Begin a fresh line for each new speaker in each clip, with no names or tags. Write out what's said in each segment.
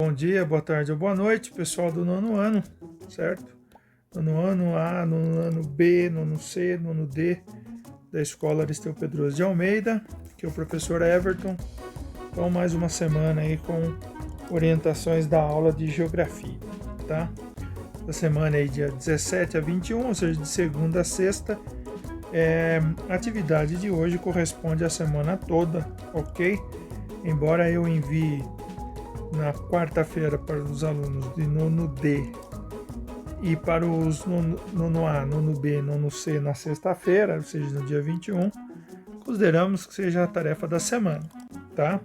Bom dia, boa tarde ou boa noite, pessoal do nono ano, certo? Nono ano A, nono ano B, nono C, nono D, da Escola Aristeu Pedroso de Almeida, que é o professor Everton. Então, mais uma semana aí com orientações da aula de Geografia, tá? Da semana aí, dia 17 a 21, ou seja, de segunda a sexta. A atividade de hoje corresponde à semana toda, ok? Embora eu envie na quarta-feira para os alunos de nono D e para os nono A, nono B, nono C na sexta-feira, ou seja, no dia 21, consideramos que seja a tarefa da semana, tá?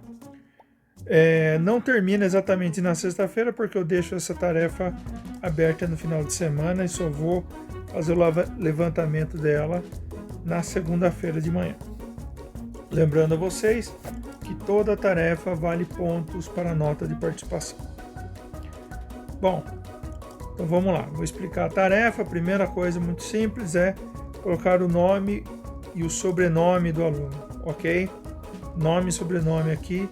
Não termina exatamente na sexta-feira, porque eu deixo essa tarefa aberta no final de semana e só vou fazer o levantamento dela na segunda-feira de manhã. Lembrando a vocês que toda tarefa vale pontos para a nota de participação. Bom, então vamos lá, vou explicar a tarefa. A primeira coisa muito simples é colocar o nome e o sobrenome do aluno, ok? Nome e sobrenome aqui,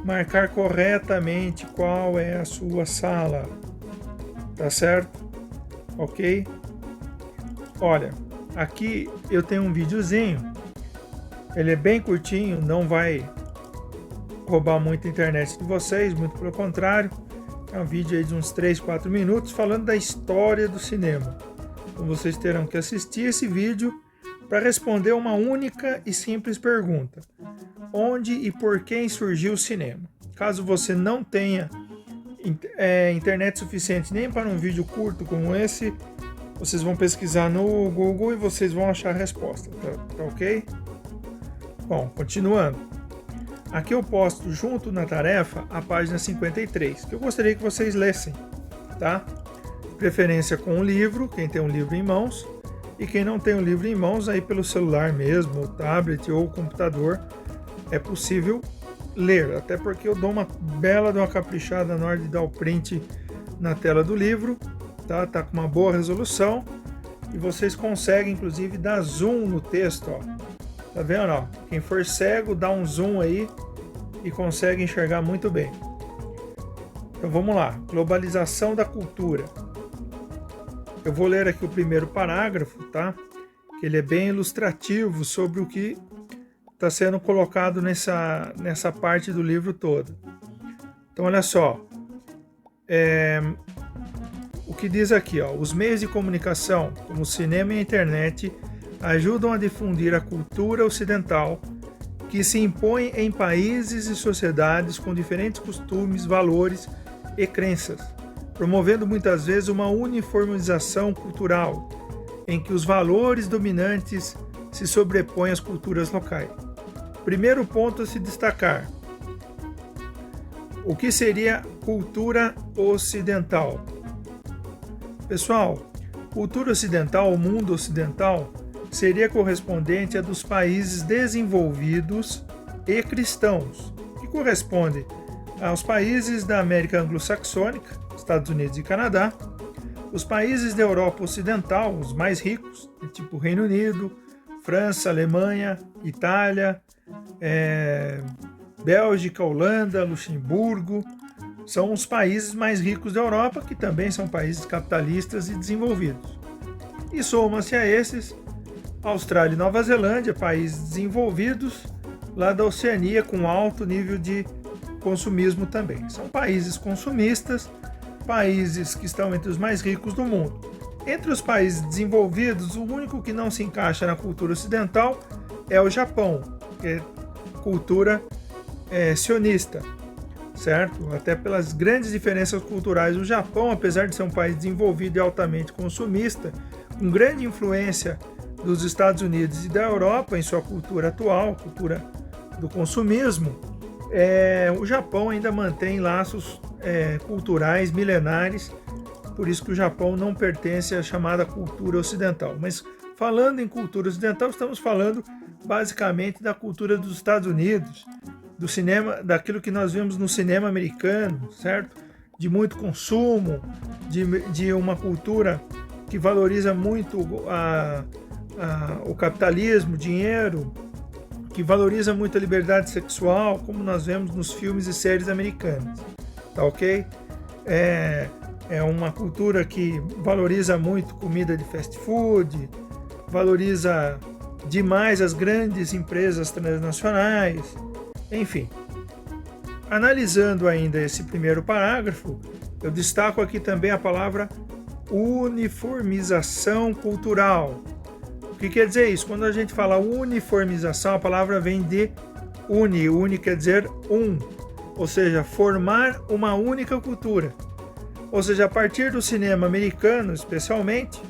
marcar corretamente qual é a sua sala, tá certo? Ok? Olha, aqui eu tenho um videozinho, ele é bem curtinho, não vai roubar muita internet de vocês, muito pelo contrário. É um vídeo aí de uns 3, 4 minutos falando da história do cinema. Então vocês terão que assistir esse vídeo para responder uma única e simples pergunta: onde e por quem surgiu o cinema? Caso você não tenha internet suficiente nem para um vídeo curto como esse, vocês vão pesquisar no Google e vocês vão achar a resposta, tá ok? Bom, continuando. Aqui eu posto junto na tarefa a página 53, que eu gostaria que vocês lessem, tá? Preferência com o livro, quem tem um livro em mãos, e quem não tem o livro em mãos, aí pelo celular mesmo, ou tablet ou computador, é possível ler, até porque eu dou uma bela de uma caprichada na hora de dar o print na tela do livro, tá? Tá com uma boa resolução, e vocês conseguem inclusive dar zoom no texto, ó. Tá vendo, ó? Quem for cego dá um zoom aí e consegue enxergar muito bem. Então vamos lá, globalização da cultura. Eu vou ler aqui o primeiro parágrafo, tá? Que ele é bem ilustrativo sobre o que está sendo colocado nessa parte do livro todo. Então olha só, o que diz aqui, ó: os meios de comunicação, como o cinema e a internet, ajudam a difundir a cultura ocidental que se impõe em países e sociedades com diferentes costumes, valores e crenças, promovendo muitas vezes uma uniformização cultural, em que os valores dominantes se sobrepõem às culturas locais. Primeiro ponto a se destacar: o que seria cultura ocidental? Pessoal, cultura ocidental, o mundo ocidental, seria correspondente a dos países desenvolvidos e cristãos, que corresponde aos países da América anglo-saxônica, Estados Unidos e Canadá, os países da Europa ocidental, os mais ricos, tipo Reino Unido, França, Alemanha, Itália, Bélgica, Holanda, Luxemburgo, são os países mais ricos da Europa, que também são países capitalistas e desenvolvidos. E soma-se a esses Austrália e Nova Zelândia, países desenvolvidos lá da Oceania, com alto nível de consumismo também. São países consumistas, países que estão entre os mais ricos do mundo. Entre os países desenvolvidos, o único que não se encaixa na cultura ocidental é o Japão, que é cultura sionista, certo? Até pelas grandes diferenças culturais. O Japão, apesar de ser um país desenvolvido e altamente consumista, com grande influência dos Estados Unidos e da Europa em sua cultura atual, cultura do consumismo, o Japão ainda mantém laços culturais milenares, por isso que o Japão não pertence à chamada cultura ocidental. Mas falando em cultura ocidental, estamos falando basicamente da cultura dos Estados Unidos, do cinema, daquilo que nós vemos no cinema americano, certo? De muito consumo, de uma cultura que valoriza muito o capitalismo, o dinheiro, que valoriza muito a liberdade sexual, como nós vemos nos filmes e séries americanas, tá ok? é uma cultura que valoriza muito comida de fast food, valoriza demais as grandes empresas transnacionais, enfim. Analisando ainda esse primeiro parágrafo, eu destaco aqui também a palavra uniformização cultural. O que quer dizer isso? Quando a gente fala uniformização, a palavra vem de uni quer dizer um, ou seja, formar uma única cultura. Ou seja, a partir do cinema americano, especialmente,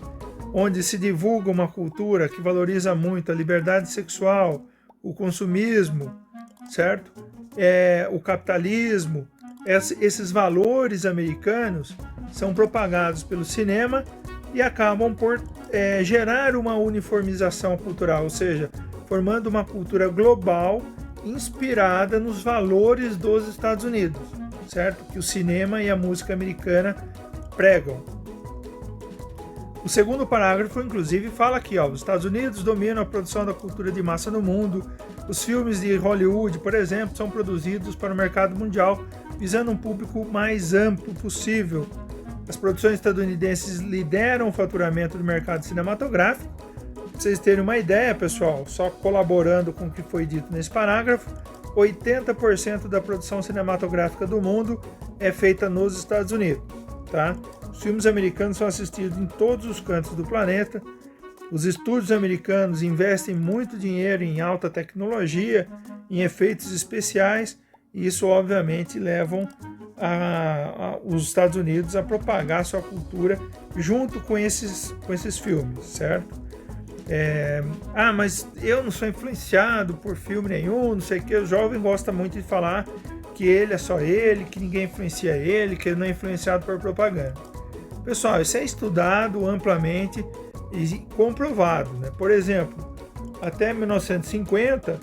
onde se divulga uma cultura que valoriza muito a liberdade sexual, o consumismo, certo? O capitalismo, esses valores americanos são propagados pelo cinema e acabam por gerar uma uniformização cultural, ou seja, formando uma cultura global inspirada nos valores dos Estados Unidos, certo? Que o cinema e a música americana pregam. O segundo parágrafo, inclusive, fala aqui, os Estados Unidos dominam a produção da cultura de massa no mundo. Os filmes de Hollywood, por exemplo, são produzidos para o mercado mundial, visando um público mais amplo possível. As produções estadunidenses lideram o faturamento do mercado cinematográfico. Para vocês terem uma ideia, pessoal, só colaborando com o que foi dito nesse parágrafo, 80% da produção cinematográfica do mundo é feita nos Estados Unidos, tá? Os filmes americanos são assistidos em todos os cantos do planeta. Os estúdios americanos investem muito dinheiro em alta tecnologia, em efeitos especiais, e isso obviamente levam os Estados Unidos a propagar sua cultura junto com esses filmes, certo? Mas eu não sou influenciado por filme nenhum, não sei o que. O jovem gosta muito de falar que ele é só ele, que ninguém influencia ele, que ele não é influenciado por propaganda. Pessoal, isso é estudado amplamente e comprovado, né? Por exemplo, até 1950,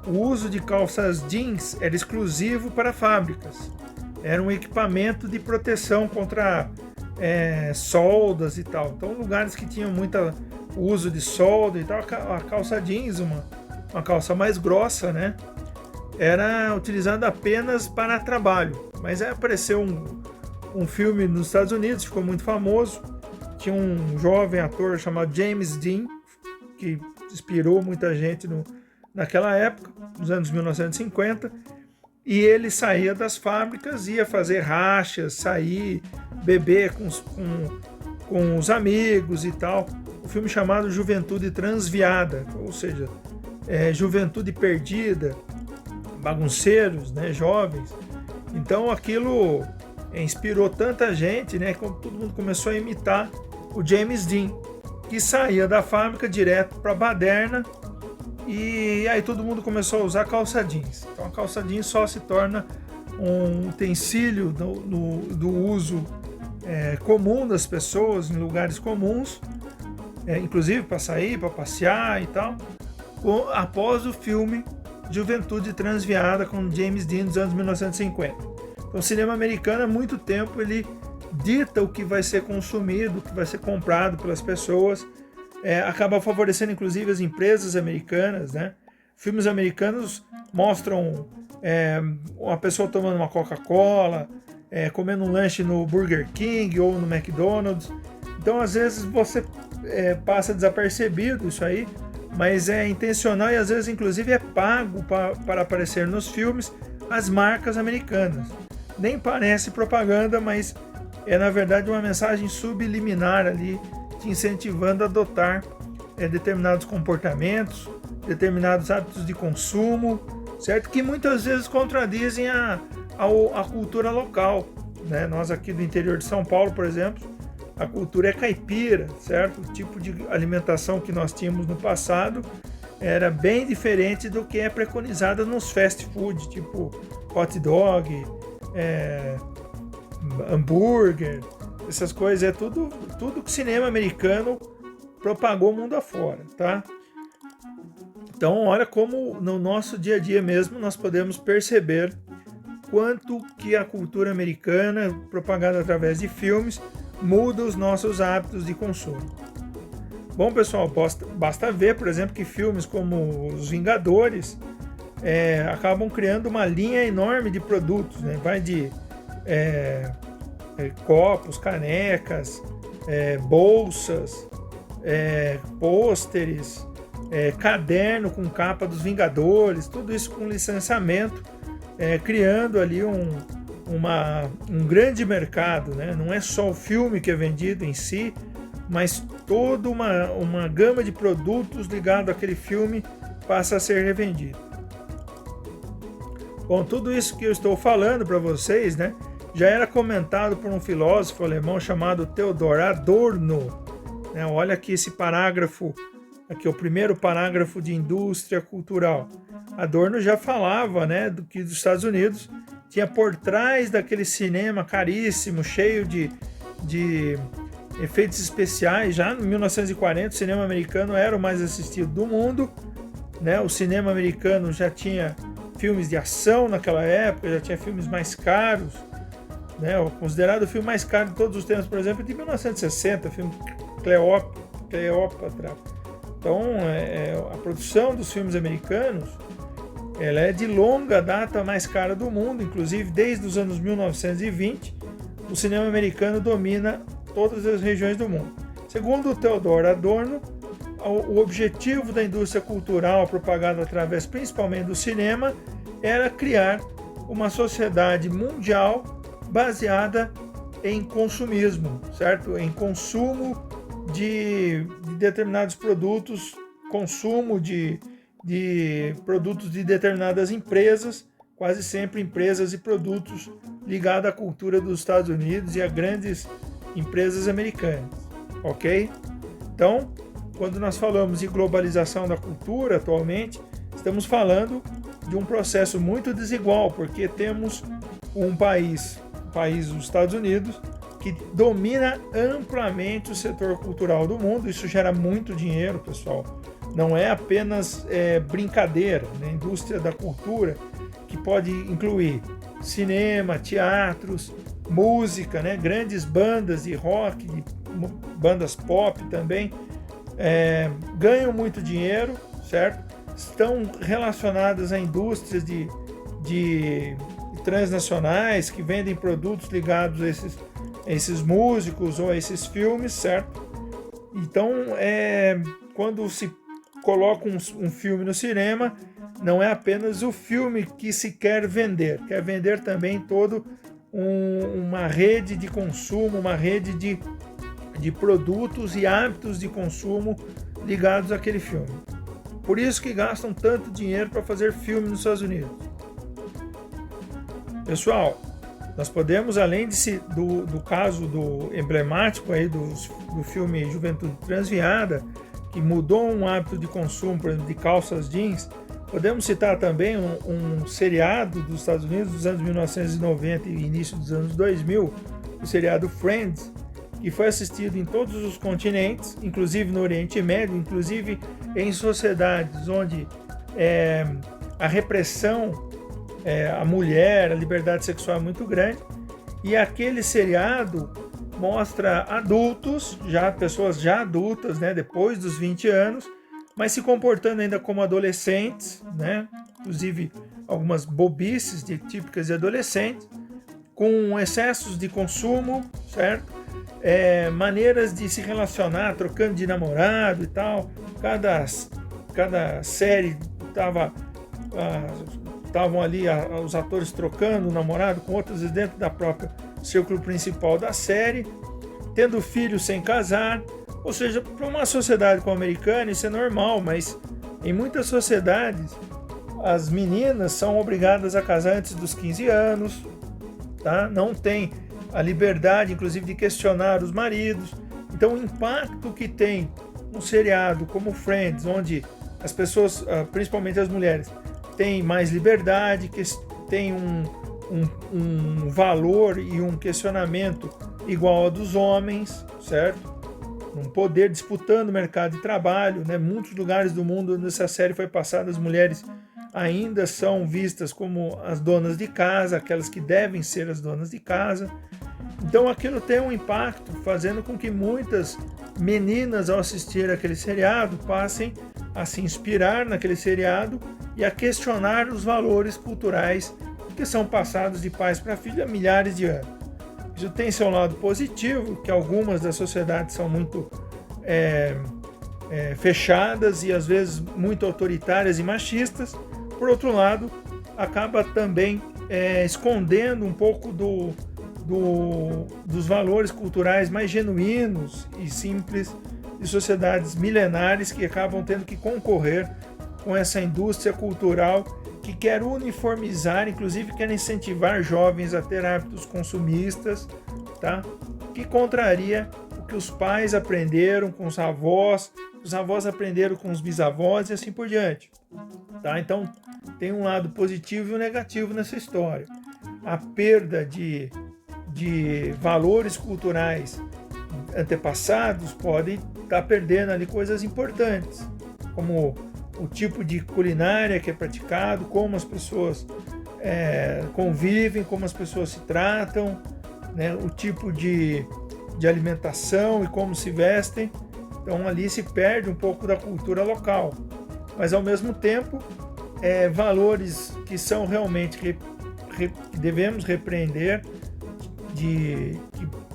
o uso de calças jeans era exclusivo para fábricas. Era um equipamento de proteção contra soldas e tal. Então, lugares que tinham muito uso de solda e tal, a calça jeans, uma calça mais grossa, né? Era utilizada apenas para trabalho. Mas aí apareceu um filme nos Estados Unidos, ficou muito famoso. Tinha um jovem ator chamado James Dean, que inspirou muita gente naquela época, nos anos 1950, e ele saía das fábricas, ia fazer rachas, sair, beber com os amigos e tal. Um filme chamado Juventude Transviada, ou seja, juventude perdida, bagunceiros, né, jovens. Então aquilo inspirou tanta gente, né, que todo mundo começou a imitar o James Dean, que saía da fábrica direto para a baderna, e aí todo mundo começou a usar calça jeans. Então a calça jeans só se torna um utensílio do uso comum das pessoas em lugares comuns, inclusive para sair, para passear e tal, após o filme Juventude Transviada com James Dean dos anos 1950. Então o cinema americano há muito tempo ele dita o que vai ser consumido, o que vai ser comprado pelas pessoas, acaba favorecendo inclusive as empresas americanas, né? Filmes americanos mostram uma pessoa tomando uma Coca-Cola, comendo um lanche no Burger King ou no McDonald's. Então às vezes você passa desapercebido isso aí, mas é intencional e às vezes inclusive é pago para aparecer nos filmes as marcas americanas. Nem parece propaganda, mas é na verdade uma mensagem subliminar ali, te incentivando a adotar determinados comportamentos, determinados hábitos de consumo, certo? Que muitas vezes contradizem a cultura local, né? Nós aqui do interior de São Paulo, por exemplo, a cultura é caipira, certo? O tipo de alimentação que nós tínhamos no passado era bem diferente do que é preconizada nos fast food, tipo hot dog, hambúrguer, essas coisas, tudo que o cinema americano propagou mundo afora, tá? Então, olha como no nosso dia a dia mesmo nós podemos perceber quanto que a cultura americana, propagada através de filmes, muda os nossos hábitos de consumo. Bom, pessoal, basta ver, por exemplo, que filmes como Os Vingadores acabam criando uma linha enorme de produtos, né? Vai de copos, canecas, bolsas, pôsteres, caderno com capa dos Vingadores, tudo isso com licenciamento, criando ali um grande mercado, né? Não é só o filme que é vendido em si, mas toda uma gama de produtos ligado àquele filme passa a ser revendido. Bom, tudo isso que eu estou falando para vocês, né, já era comentado por um filósofo alemão chamado Theodor Adorno. Olha aqui esse parágrafo, aqui o primeiro parágrafo de indústria cultural. Adorno já falava, né, do que os Estados Unidos tinha por trás daquele cinema caríssimo, cheio de efeitos especiais. Já em 1940 o cinema americano era o mais assistido do mundo, né? O cinema americano já tinha filmes de ação naquela época, já tinha filmes mais caros, né? O considerado o filme mais caro de todos os tempos, por exemplo, é de 1960, o filme Cleópatra. Então, a produção dos filmes americanos, ela é de longa data mais cara do mundo, inclusive desde os anos 1920, o cinema americano domina todas as regiões do mundo. Segundo o Theodor Adorno, o objetivo da indústria cultural propagada através principalmente do cinema era criar uma sociedade mundial baseada em consumismo, certo? Em consumo de determinados produtos, consumo de produtos de determinadas empresas, quase sempre empresas e produtos ligados à cultura dos Estados Unidos e a grandes empresas americanas, ok? Então, quando nós falamos de globalização da cultura atualmente, estamos falando de um processo muito desigual, porque temos um país, os Estados Unidos, que domina amplamente o setor cultural do mundo. Isso gera muito dinheiro, pessoal. Não é apenas brincadeira, né? A indústria da cultura, que pode incluir cinema, teatros, música, né? Grandes bandas de rock, bandas pop também, ganham muito dinheiro, certo? Estão relacionadas a indústrias de transnacionais que vendem produtos ligados a esses músicos ou a esses filmes, certo? Então, quando se coloca um filme no cinema, não é apenas o filme que se quer vender também todo uma rede de consumo, uma rede de produtos e hábitos de consumo ligados àquele filme. Por isso que gastam tanto dinheiro para fazer filme nos Estados Unidos. Pessoal, nós podemos, além do caso emblemático aí do filme Juventude Transviada, que mudou um hábito de consumo, por exemplo, de calças jeans, podemos citar também um seriado dos Estados Unidos dos anos 1990 e início dos anos 2000, o seriado Friends, que foi assistido em todos os continentes, inclusive no Oriente Médio, inclusive em sociedades onde a repressão a mulher, a liberdade sexual é muito grande. E aquele seriado mostra adultos, pessoas já adultas, né, depois dos 20 anos, mas se comportando ainda como adolescentes, né, inclusive algumas bobices típicas de adolescentes, com excessos de consumo, certo? Maneiras de se relacionar, trocando de namorado e tal. Cada série estavam ali os atores trocando o namorado com outros dentro da própria círculo principal da série, tendo filhos sem casar. Ou seja, para uma sociedade como a americana isso é normal, mas em muitas sociedades as meninas são obrigadas a casar antes dos 15 anos, tá? Não tem a liberdade, inclusive, de questionar os maridos. Então, o impacto que tem um seriado como Friends, onde as pessoas, principalmente as mulheres, têm mais liberdade, que têm um valor e um questionamento igual ao dos homens, certo? Um poder disputando o mercado de trabalho, né? Muitos lugares do mundo onde essa série foi passada, as mulheres ainda são vistas como as donas de casa, aquelas que devem ser as donas de casa. Então aquilo tem um impacto, fazendo com que muitas meninas, ao assistir aquele seriado, passem a se inspirar naquele seriado e a questionar os valores culturais que são passados de pais para filhos há milhares de anos. Isso tem seu lado positivo, que algumas das sociedades são muito fechadas e às vezes muito autoritárias e machistas. Por outro lado, acaba também escondendo um pouco dos valores culturais mais genuínos e simples de sociedades milenares que acabam tendo que concorrer com essa indústria cultural que quer uniformizar, inclusive quer incentivar jovens a ter hábitos consumistas, tá? Que contraria o que os pais aprenderam com os avós aprenderam com os bisavós e assim por diante, tá? Então tem um lado positivo e um negativo nessa história. A perda de valores culturais antepassados pode estar perdendo ali coisas importantes, como o tipo de culinária que é praticado, como as pessoas convivem, como as pessoas se tratam, né? O tipo de alimentação e como se vestem. Então ali se perde um pouco da cultura local, mas ao mesmo tempo valores que são realmente que devemos repreender, que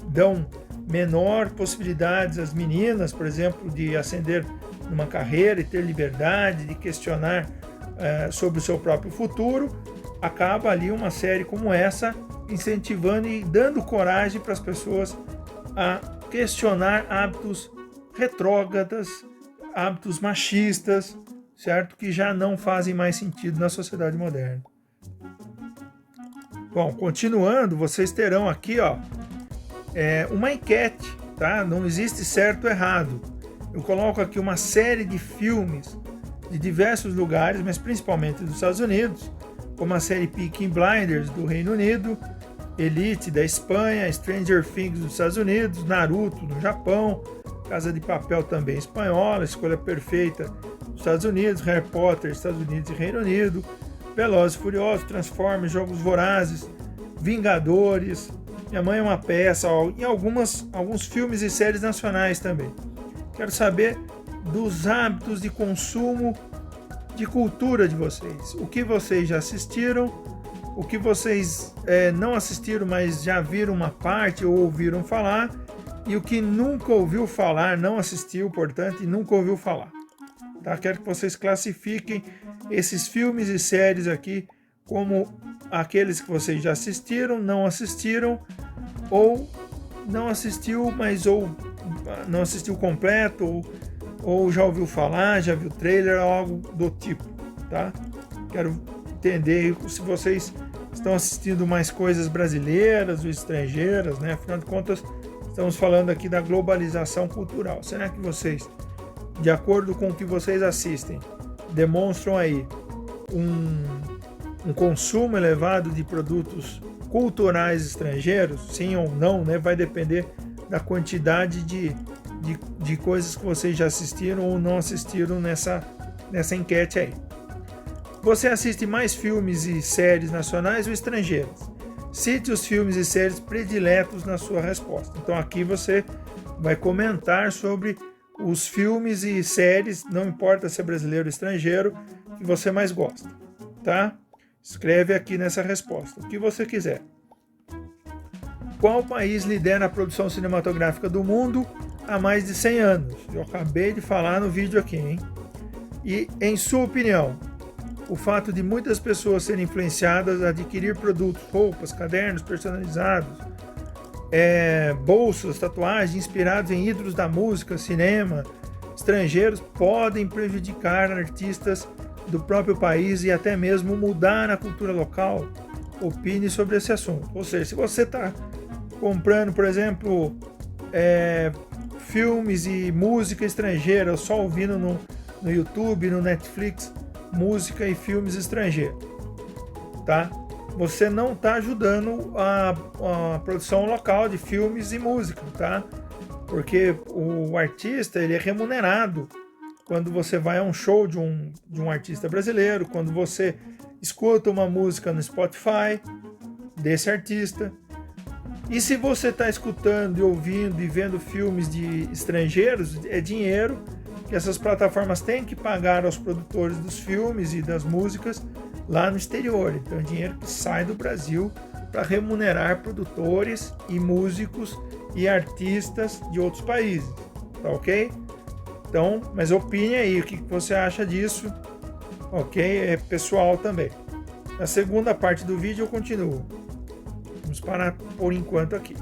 dão menor possibilidades às meninas, por exemplo, de ascender numa carreira e ter liberdade de questionar sobre o seu próprio futuro. Acaba ali uma série como essa incentivando e dando coragem para as pessoas a questionar hábitos retrógradas, hábitos machistas, certo? Que já não fazem mais sentido na sociedade moderna. Bom, continuando, vocês terão aqui uma enquete, tá? Não existe certo ou errado. Eu coloco aqui uma série de filmes de diversos lugares, mas principalmente dos Estados Unidos, como a série Peaky Blinders do Reino Unido, Elite da Espanha, Stranger Things dos Estados Unidos, Naruto no Japão, Casa de Papel também espanhola, Escolha Perfeita dos Estados Unidos, Harry Potter, Estados Unidos e Reino Unido, Velozes e Furiosos, Transformers, Jogos Vorazes, Vingadores, Minha Mãe é uma Peça, e alguns filmes e séries nacionais também. Quero saber dos hábitos de consumo de cultura de vocês. O que vocês já assistiram, o que vocês não assistiram, mas já viram uma parte ou ouviram falar, e o que nunca ouviu falar, não assistiu, portanto, e nunca ouviu falar. Tá? Quero que vocês classifiquem esses filmes e séries aqui como aqueles que vocês já assistiram, não assistiram, ou não assistiu, mas ou não assistiu completo, ou já ouviu falar, já viu trailer, algo do tipo, tá? Quero entender se vocês estão assistindo mais coisas brasileiras ou estrangeiras, né? Afinal de contas, estamos falando aqui da globalização cultural. Será que vocês, de acordo com o que vocês assistem, demonstram aí um consumo elevado de produtos culturais estrangeiros? Sim ou não, né? Vai depender da quantidade de coisas que vocês já assistiram ou não assistiram nessa enquete aí. Você assiste mais filmes e séries nacionais ou estrangeiras? Cite os filmes e séries prediletos na sua resposta. Então aqui você vai comentar sobre os filmes e séries, não importa se é brasileiro ou estrangeiro, que você mais gosta, tá? Escreve aqui nessa resposta, o que você quiser. Qual país lidera a produção cinematográfica do mundo há mais de 100 anos? Eu acabei de falar no vídeo aqui, hein? E, em sua opinião, o fato de muitas pessoas serem influenciadas a adquirir produtos, roupas, cadernos personalizados, bolsas, tatuagens inspirados em ídolos da música, cinema, estrangeiros, podem prejudicar artistas do próprio país e até mesmo mudar a cultura local? Opine sobre esse assunto. Ou seja, se você está comprando, por exemplo, filmes e música estrangeira, só ouvindo no YouTube, no Netflix, música e filmes estrangeiros, tá? Você não está ajudando a produção local de filmes e música, tá? Porque o artista, ele é remunerado quando você vai a um show de um artista brasileiro, quando você escuta uma música no Spotify desse artista. E se você está escutando e ouvindo e vendo filmes de estrangeiros, é dinheiro que essas plataformas têm que pagar aos produtores dos filmes e das músicas lá no exterior. Então é dinheiro que sai do Brasil para remunerar produtores e músicos e artistas de outros países, tá ok? Então, mas opine aí, o que você acha disso, ok? É pessoal também. Na segunda parte do vídeo eu continuo. Vamos parar por enquanto aqui.